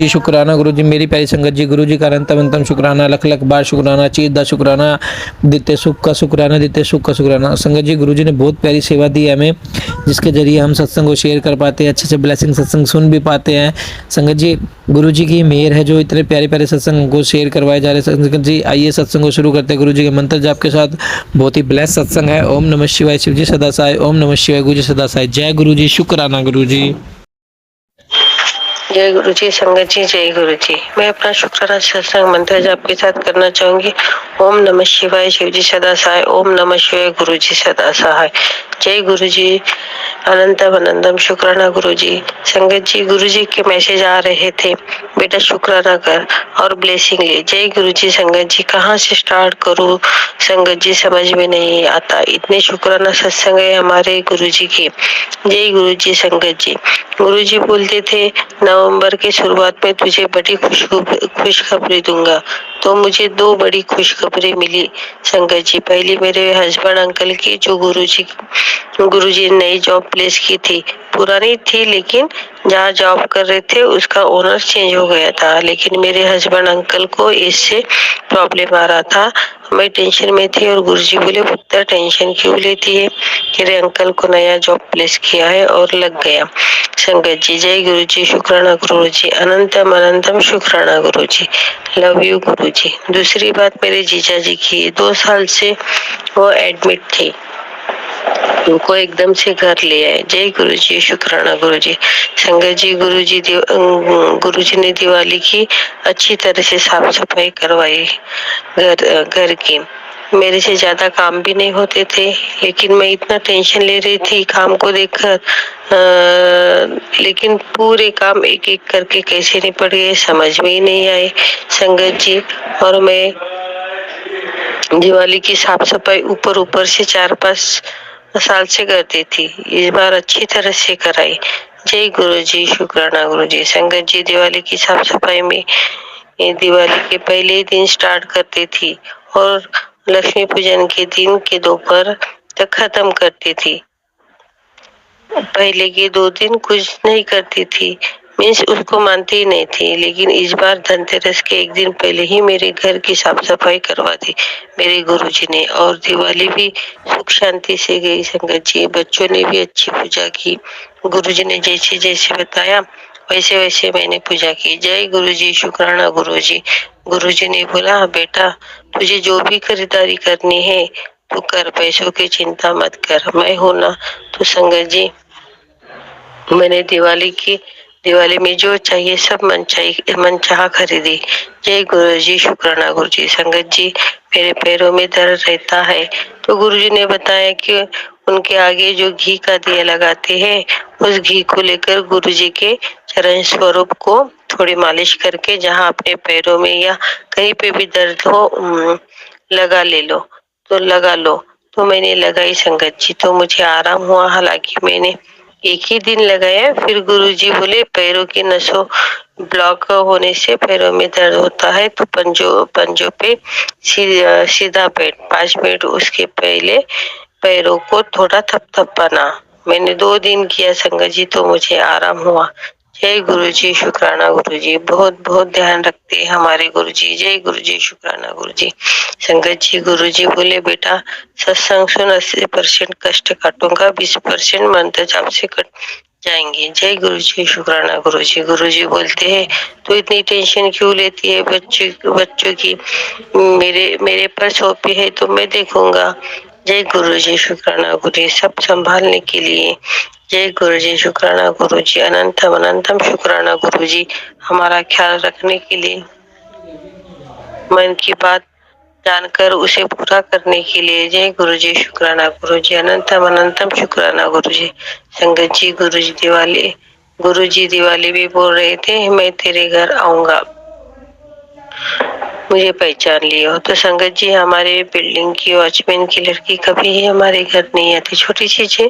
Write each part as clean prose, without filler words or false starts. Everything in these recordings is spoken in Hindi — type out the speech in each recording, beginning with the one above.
जी शुक्राना गुरु जी, मेरी प्यारी संगत जी, गुरु जी का अनंतम अनंतम शुक्राना, लख लख बार शुक्राना, चीज दा शुक्राना, दिते सुख का शुक्राना, दिते सुख का शुक्राना। संगत जी, गुरु जी ने बहुत प्यारी सेवा दी है हमें, जिसके जरिए हम सत्संग को शेयर कर पाते हैं, अच्छे से ब्लेसिंग सत्संग सुन भी पाते हैं। संगत जी, गुरु जी की मेहर है जो इतने प्यारे प्यारे सत्संग को शेयर करवाए जा रहे हैं। संगत जी, आइए सत्संग को शुरू करते हैं गुरु जी के मंत्र जाप के साथ। बहुत ही ब्लेस सत्संग है। ओम नमः शिवाय, शिव जी सदा साय। ओम नमः शिवाय, गुरु जी सदा साय। जय गुरु जी, शुक्राना गुरु जी। जय गुरु जी। संगत जी, जय गुरु जी। मैं अपना शुक्राना सत्संग मंत्र जाप के साथ करना चाहूंगी। ओम नमः शिवाय, शिव जी सदा सहाय। ओम नमः शिवाय, गुरु जी सदा सहाय। जय गुरु जी। अनंतम अनंतम शुक्राना गुरु जी। संगत जी, गुरु जी के मैसेज आ रहे थे, बेटा शुक्राना कर और ब्लेसिंग ले। जय गुरु जी। संगत जी, कहाँ से स्टार्ट करूँ संगत जी, समझ में नहीं आता। इतने शुक्राना सत्संग है हमारे गुरु जी के। जय गुरु जी। संगत जी, गुरु जी बोलते थे नवंबर के शुरुआत में तुझे बड़ी खुशखबरी दूंगा, तो मुझे दो बड़ी खुशखबरी मिली संगत जी। पहली मेरे हस्बैंड अंकल की, जो गुरु जी ने नई जॉब प्लेस की थी। पुरानी थी लेकिन जहाँ जॉब कर रहे थे उसका ओनर चेंज हो गया था, लेकिन मेरे हस्बैंड अंकल को इससे प्रॉब्लम आ रहा था। मैं टेंशन में थी और गुरुजी बोले पुत्र टेंशन क्यों लेती है, तेरे अंकल को नया जॉब प्लेस किया है और लग गया। संगत जी, जय गुरु जी। शुक्राना गुरु जी। अनंतम अनंतम शुक्राना गुरु जी। लव यू गुरु जी। दूसरी बात मेरे जीजा जी की, 2 साल से वो एडमिट थे, उनको एकदम से घर ले आए। जय गुरु जी। शुक्राना गुरु जी। संगत जी, गुरु जी ने दिवाली की अच्छी तरह से साफ सफाई करवाई घर की। मेरे से ज्यादा काम भी नहीं होते थे, लेकिन मैं इतना टेंशन ले रही थी काम को देखकर, लेकिन पूरे काम एक एक करके कैसे निपट गए समझ में ही नहीं आए संगत जी। और मैं दिवाली की साफ सफाई ऊपर ऊपर से 4-5 साल से करती थी, इस बार अच्छी तरह से कराई। जय गुरु जी। शुक्राना गुरु जी। संगत जी, दिवाली की साफ सफाई में दिवाली के पहले ही दिन स्टार्ट करती थी और लक्ष्मी पूजन के दिन के दोपहर तक खत्म करती थी। पहले के 2 दिन कुछ नहीं करती थी, मीन्स उसको मानती ही नहीं थी, लेकिन इस बार धनतेरस के 1 दिन पहले ही मेरे घर की साफ सफाई करवा दी मेरे गुरुजी ने, और दिवाली भी सुख शांति से गई संगत जी। बच्चों ने भी अच्छी पूजा की, गुरुजी ने जैसे जैसे बताया वैसे वैसे मैंने पूजा की। जय गुरु जी। शुक्राना गुरु जी। गुरु जी ने बोला बेटा तुझे जो भी खरीदारी करनी है तू कर, पैसों की चिंता मत कर, मैं हूं ना। तो संगत जी, मैंने दिवाली में जो चाहिए सब मन चाह खरीदी। जय गुरु जी। शुक्राना गुरु जी। संगत जी, मेरे पैरों में दर्द रहता है, तो गुरु जी ने बताया कि उनके आगे जो घी का दिया लगाते हैं, उस घी को लेकर गुरु जी के चरण स्वरूप को थोड़ी मालिश करके जहाँ अपने पैरों में या कहीं पे भी दर्द हो लगा लो। तो मैंने लगाई संगत जी, तो मुझे आराम हुआ। हालांकि मैंने एक ही दिन लगाया, फिर गुरुजी बोले पैरों की नसों ब्लॉक होने से पैरों में दर्द होता है, तो पंजों पे सीधा बैठ 5 मिनट, उसके पहले पैरों को थोड़ा थपथपाना। मैंने 2 दिन किया संगत जी, तो मुझे आराम हुआ। जय गुरु जी। शुक्राना गुरु जी। बहुत बहुत ध्यान रखते हैं हमारे गुरु जी। जय गुरु जी। शुक्राना गुरु जी। संगत जी, गुरु जी बोले बेटा सत्संग सुन, 80% कष्ट काटूंगा, 20% मंत्र जाप से कट जाएंगे। जय गुरु जी। शुक्राना गुरु जी। गुरु जी बोलते हैं तो इतनी टेंशन क्यों लेती है बच्चों की, मेरे पर सौंपी है तो मैं देखूंगा। जय गुरु जी। शुक्राना गुरु जी। सब संभालने के लिए। जय गुरु जी। शुक्राना गुरु जी। अनंतम अनंतम शुक्राना गुरु जी, हमारा ख्याल रखने के लिए, मन की बात जानकर उसे पूरा करने के लिए। जय गुरु जी। शुक्राना गुरु जी। अनंतम अनंतम शुक्राना गुरु जी। संगत जी, गुरु जी दिवाली भी बोल रहे थे मैं तेरे घर आऊंगा, मुझे पहचान लिया हो। तो संगत जी, हमारे बिल्डिंग की वॉचमैन की लड़की कभी ही हमारे घर नहीं आती, छोटी चीज है,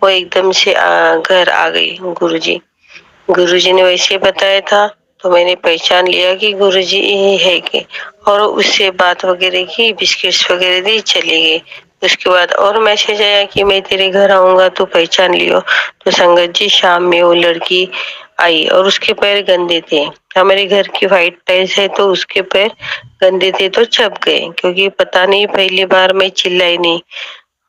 वो एकदम से घर आ गई। गुरुजी ने वैसे बताया था, तो मैंने पहचान लिया कि गुरुजी ही है कि, और उससे बात वगैरह की, बिस्किट्स वगैरह दी, चली गई। उसके बाद और मैसेज आया कि मैं तेरे घर आऊंगा, तो पहचान लियो। तो संगत जी, शाम में वो लड़की आई और उसके पैर गंदे थे। हमारे घर की व्हाइट टाइल्स है तो उसके पैर गंदे थे तो छप गए, क्योंकि पता नहीं पहली बार मैं चिल्लाई नहीं।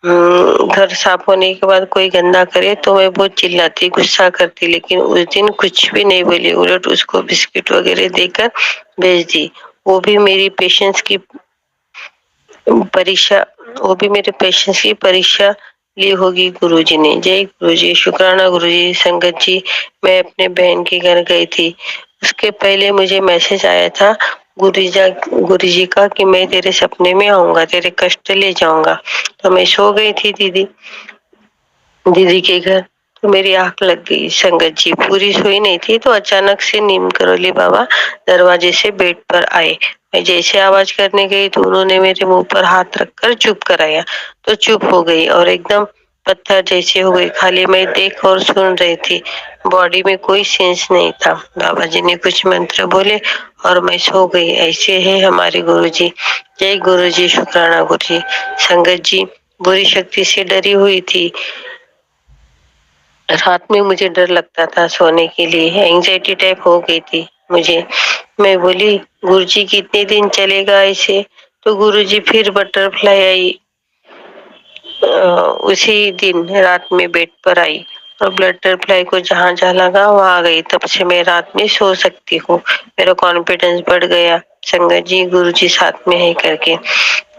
घर साफ होने के बाद कोई गंदा करे तो मैं बहुत चिल्लाती, गुस्सा करती, लेकिन उस दिन कुछ भी नहीं बोली, उलट उसको बिस्किट वगैरह देकर भेज दी। वो भी मेरी पेशेंस की परीक्षा वो भी मेरे पेशेंस की परीक्षा ली होगी गुरुजी ने। जय गुरुजी, शुक्राना गुरुजी। संगत जी, मैं अपने बहन के घर गई थी। उसके पहले मुझे मैसेज आया था गुरुजी का कि मैं तेरे सपने में आऊंगा, तेरे कष्ट ले जाऊंगा। तो मैं सो गई थी दीदी के घर, तो मेरी आंख लग गई। संगत जी, पूरी सोई नहीं थी तो अचानक से नीम करोली बाबा दरवाजे से बेड पर आए। मैं जैसे आवाज करने गई तो उन्होंने मेरे मुंह पर हाथ रखकर चुप कराया, तो चुप हो गई और एकदम पत्थर जैसे हो गई। खाली मैं देख और सुन रही थी, बॉडी में कोई सेंस नहीं था। बाबा जी ने कुछ मंत्र बोले और मैं सो गई। ऐसे है हमारे गुरुजी। जय गुरुजी, शुक्राना गुरुजी। संगत जी, बुरी शक्ति से डरी हुई थी। रात में मुझे डर लगता था सोने के लिए, एंजाइटी टाइप हो गई थी मुझे। मैं बोली, गुरुजी कितने दिन चलेगा ऐसे? तो गुरुजी फिर बटरफ्लाई आई। उसी दिन रात में बेड पर आई और बटरफ्लाई को जहां जहां लगा वहां आ गई। तब से मैं रात में सो सकती हूँ। मेरा कॉन्फिडेंस बढ़ गया। संगत जी, गुरुजी साथ में है करके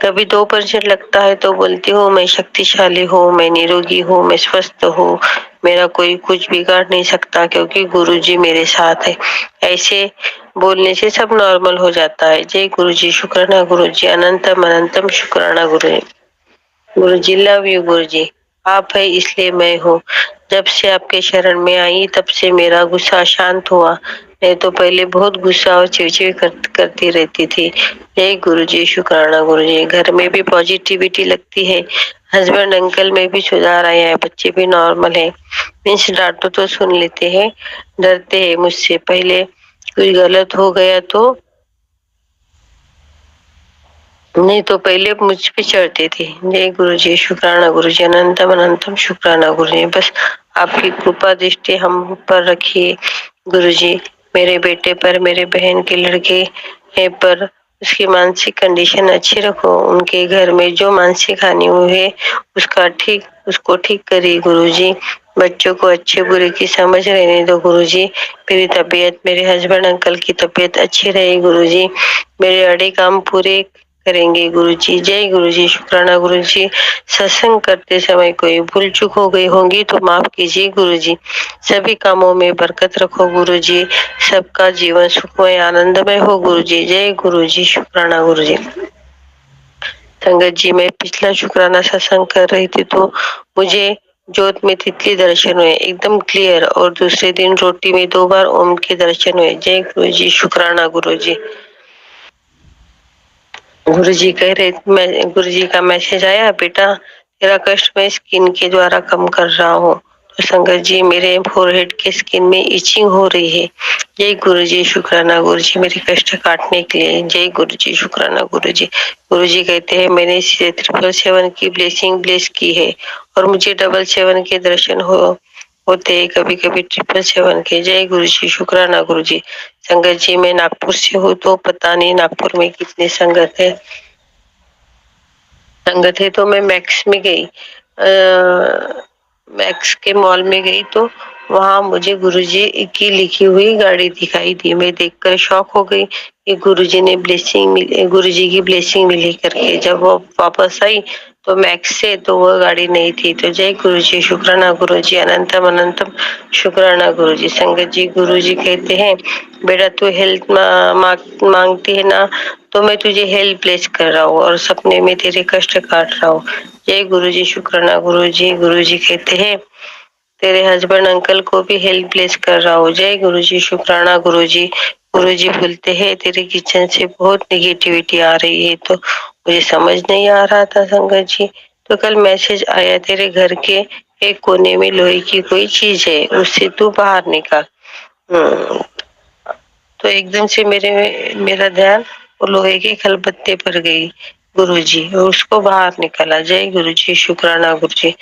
कभी 2% लगता है तो बोलती हूँ मैं शक्तिशाली हूँ, मैं निरोगी हूँ, मैं स्वस्थ हूँ, मेरा कोई कुछ बिगाड़ नहीं सकता क्योंकि गुरुजी मेरे साथ है। ऐसे बोलने से सब नॉर्मल हो जाता है। जय गुरुजी, शुक्राना गुरुजी, अनंतम अनंतम शुक्राना गुरुजी। गुरुजी, लव यू गुरुजी। आप है इसलिए मैं हूँ। जब से आपके शरण में आई तब से मेरा गुस्सा शांत हुआ। मैं तो पहले बहुत गुस्सा और चिड़चिड़ करती रहती थी। जय गुरुजी, शुक्राना गुरुजी। घर में भी पॉजिटिविटी लगती है। हस्बैंड अंकल में भी सुधार आया है, बच्चे भी नॉर्मल है। मीन्स डांटो तो सुन लेते हैं, डरते हैं मुझसे। पहले कुछ गलत हो गया तो नहीं तो पहले मुझ पे चढ़ते थे। जय गुरुजी, शुक्राना गुरुजी, अनंतम अनंतम शुक्राना गुरुजी। बस आपकी कृपा दृष्टि हम पर रखिए गुरुजी। मेरे बेटे पर, मेरे बहन के लड़के पर उसकी मानसिक कंडीशन अच्छी रखो। उनके घर में जो मानसिक हानि हुई है उसको ठीक करिए गुरुजी। बच्चों को अच्छे बुरे की समझ रहने दो गुरुजी। मेरी तबीयत, मेरे हस्बैंड अंकल की तबीयत अच्छी रहे गुरुजी। मेरे अड़े काम पूरे करेंगे गुरुजी। जय गुरुजी, शुक्राना गुरुजी। सत्संग करते समय कोई भूल चूक हो गई होंगी तो माफ कीजिए गुरुजी। सभी कामों में बरकत रखो गुरुजी। सबका जीवन सुखमय आनंदमय हो गुरुजी। जय गुरुजी, शुक्राना गुरुजी। संगत जी, मैं पिछला शुक्राना सत्संग कर रही थी तो मुझे जोत में तितली दर्शन हुए, एकदम क्लियर। और दूसरे दिन रोटी में 2 बार ओम के दर्शन हुए। जय गुरुजी, शुक्राना गुरुजी। गुरुजी कह रहे, मैं गुरुजी का मैसेज आया, बेटा तेरा कष्ट मैं स्किन के द्वारा कम कर रहा हूँ। तो संगत जी, मेरे फोरहेड के स्किन में इचिंग हो रही है। जय गुरुजी, शुक्राना गुरुजी, मेरे कष्ट काटने के लिए। जय गुरुजी, शुक्राना गुरुजी। गुरुजी कहते हैं मैंने इसे 777 की ब्लेसिंग ब्लेस की है और मुझे 777 के दर्शन होते कभी कभी 777 के। जय गुरुजी, शुक्राना गुरुजी। संगत जी, मैं नागपुर से हूँ तो पता नहीं नागपुर में कितने संगत है तो मैं मैक्स में गई, मैक्स के मॉल में गई तो वहां मुझे गुरुजी की लिखी हुई गाड़ी दिखाई दी। मैं देखकर शॉक हो गई कि गुरुजी की ब्लेसिंग मिली करके। जब वो वापस आई तो मैक्स से तो वो गाड़ी नहीं थी। तो जय गुरुजी, शुक्राना गुरुजी, अनंतम अनंतम शुक्राना गुरुजी। संगत जी, गुरुजी कहते हैं बेटा तू हेल्थ मांगती है ना, तो मैं तुझे हेल्प प्लेस कर रहा हूँ और सपने में तेरे कष्ट काट रहा हूँ। जय गुरुजी, शुक्राना गुरुजी। गुरुजी कहते हैं तेरे हस्बैंड अंकल को भी हेल्प प्लेस कर रहा हूँ। जय गुरुजी, शुक्राना गुरुजी। गुरुजी बोलते हैं तेरे किचन से बहुत निगेटिविटी आ रही है, तो मुझे समझ नहीं आ रहा था संगत जी। तो कल मैसेज आया तेरे घर के एक कोने में लोहे की कोई चीज है, उससे तू बाहर निकाल। तो एकदम से मेरा ध्यान वो लोहे के खलबत्ते पर गई गुरुजी, और उसको बाहर निकाला। जय गुरुजी, शुक्राना गुरुजी।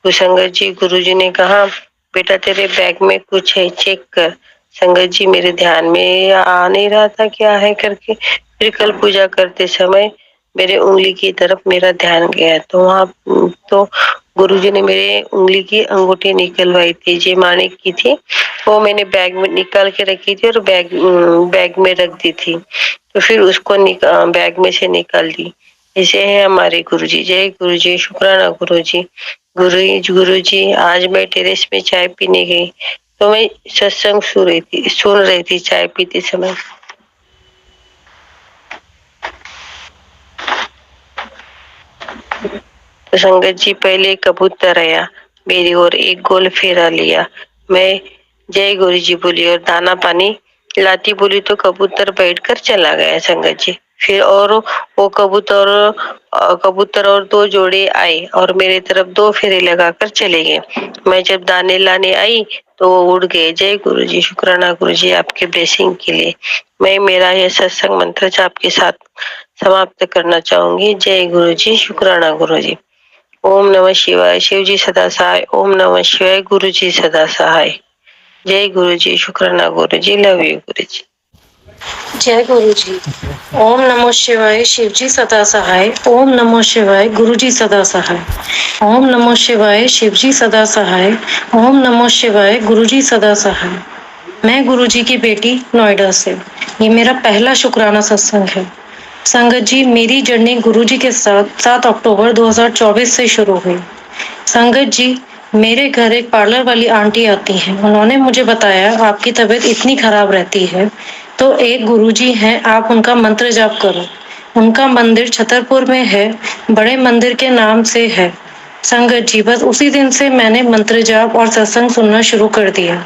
कुसंगत जी, गुरुजी ने कहा बेटा तेरे बैग में कुछ है, चेक कर। संगत जी मेरे ध्यान में आ नहीं रहा था क्या है करके। फिर कल पूजा करते समय मेरे उंगली की तरफ मेरा ध्यान गया, तो वहाँ तो गुरुजी ने मेरे उंगली की अंगूठी निकलवाई थी, जो माणिक की थी, वो मैंने बैग में निकाल के रखी थी और बैग में रख दी थी। तो फिर उसको बैग में से निकाल दी। ऐसे है हमारे गुरुजी। जय गुरुजी, शुक्राना गुरुजी। गुरुजी, आज मैं टेरेस में चाय पीने गई, तो मैं सत्संग सुन रही थी चाय पीते समय। तो संगत जी, पहले कबूतर आया, मेरी ओर एक गोल फेरा लिया। मैं जय गुरु जी बोली और दाना पानी लाती बोली, तो कबूतर बैठकर चला गया संगत जी। फिर और वो कबूतर और दो जोड़े आए और मेरे तरफ दो फेरे लगाकर चले गए। मैं जब दाने लाने आई तो वो उड़ गए। जय गुरु जी, शुक्राना गुरु जी आपके ब्लेसिंग के लिए। मैं मेरा यह सत्संग मंत्र आपके साथ समाप्त करना चाहूंगी। जय गुरु जी, शुक्राना गुरु जी। ओम नमः शिवाय, शिव जी सदा सहाय। ओम नमः शिवाय, गुरु जी सदा सहाय। जय गुरु जी, शुक्राना गुरु जी, लव यू गुरु जी। जय गुरु जी। ओम नमो शिवाय, शिव जी सदा सहाय। ओम नमो शिवाय, गुरु जी सदा सहाय। ओम नमो शिवाय, शिव जी सदा सहाय। ओम नमो शिवाय, गुरु जी सदा सहाय। मैं गुरु जी की बेटी नोएडा से। ये मेरा पहला शुक्राना सत्संग है। संगत जी, मेरी जर्नी गुरु जी के साथ 7 अक्टूबर 2024 से शुरू हुई। संगत जी, मेरे घर एक पार्लर वाली आंटी आती हैं। उन्होंने मुझे बताया आपकी तबीयत इतनी खराब रहती है, तो एक गुरुजी हैं, आप उनका मंत्र जाप करो। उनका मंदिर छतरपुर में है, बड़े मंदिर के नाम से है। संगत जी, बस उसी दिन से मैंने मंत्र जाप और सत्संग सुनना शुरू कर दिया।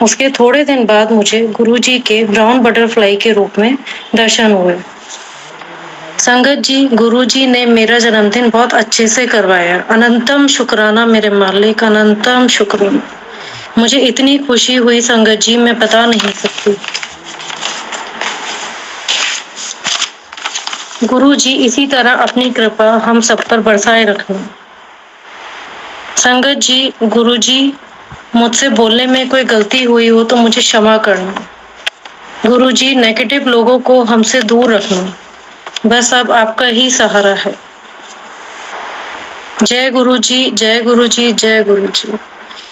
उसके थोड़े दिन बाद मुझे गुरुजी के ब्राउन बटरफ्लाई के रूप में दर्शन हुए। संगत जी, गुरुजी ने मेरा जन्मदिन बहुत अच्छे से करवाया। अनंतम शुक्राना मेरे मालिक, अनंतम शुक्राना। मुझे इतनी खुशी हुई संगत जी, मैं बता नहीं सकती। गुरु जी इसी तरह अपनी कृपा हम सब पर बरसाए रखना। संगत जी, गुरु जी, मुझसे बोलने में कोई गलती हुई हो तो मुझे क्षमा करना। गुरु जी, नेगेटिव लोगों को हमसे दूर रखना। बस अब आपका ही सहारा है। जय गुरु जी, जय गुरु जी, जय गुरु जी।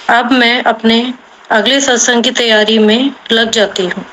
अब मैं अपने अगले सत्संग की तैयारी में लग जाती हूँ।